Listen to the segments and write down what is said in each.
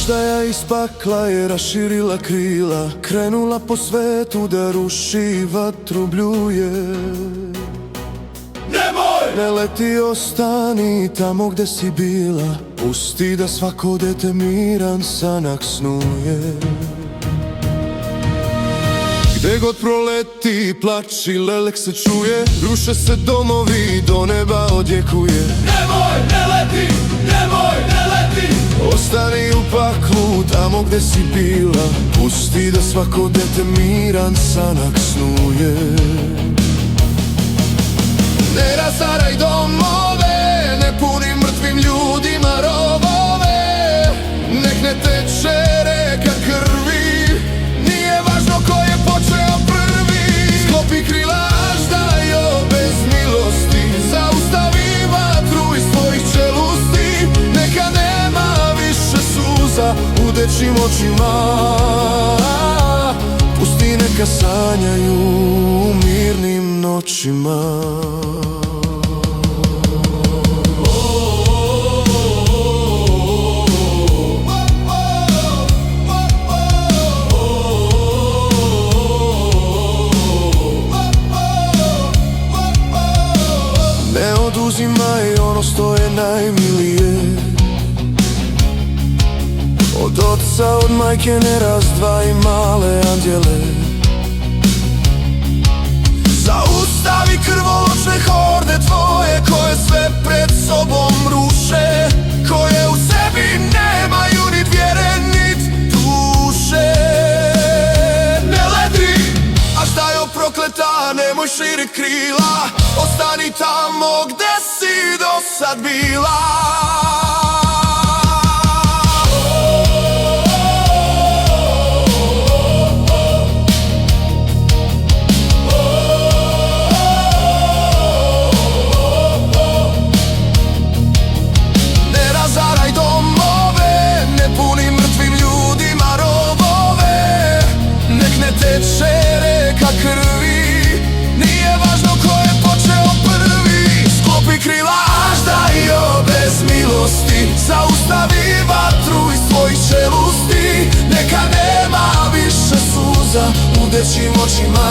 Aždaja iz pakla je raširila krila, krenula po svetu da ruši, vatru bljuje. Nemoj! Ne leti, ostani tamo gde si bila, pusti da svako dete miran sanak snuje. Gde god proleti, plač i lelek se čuje, ruše se domovi, do neba odjekuje. Nemoj, ne leti, nemoj, ne leti! Ostani u paklu, tamo gde si bila, pusti da svako dete miran sanak snuje. Ne razaraj domove, ne puni mrtvim ljudima rovove. Nek ne teče reka krvi, nije važno ko je počeo prvi. Sklopi krila, aždajo bez milosti, zaustavi vatru iz tvojih čelusti. Neka nema više suza u dečjim očima, pusti neka sanjaju u mirnim noćima. Ne oduzimaj ono što je najmilije, od oca, od majke ne razdvaj male anđele. Zaustavi krvoločne horde tvoje, koje sve pred sobom ruše, koje u sebi nemaju nit vjere, nit duše. Ne leti, aždajo prokleta, nemoj širit krila, ostani tamo gde si do sad bila. Teče reka krvi, nije važno ko je počeo prvi. Sklopi krila, aždajo bez milosti, zaustavi vatru iz tvojih čelusti. Neka nema više suza u dečjim očima.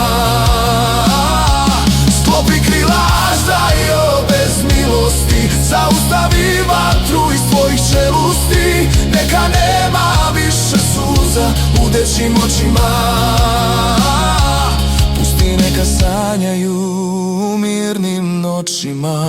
Sklopi krila, aždajo bez milosti, zaustavi vatru iz tvojih čelusti. Neka nema više suza u dečjim očima, pusti neka sanjaju u mirnim noćima.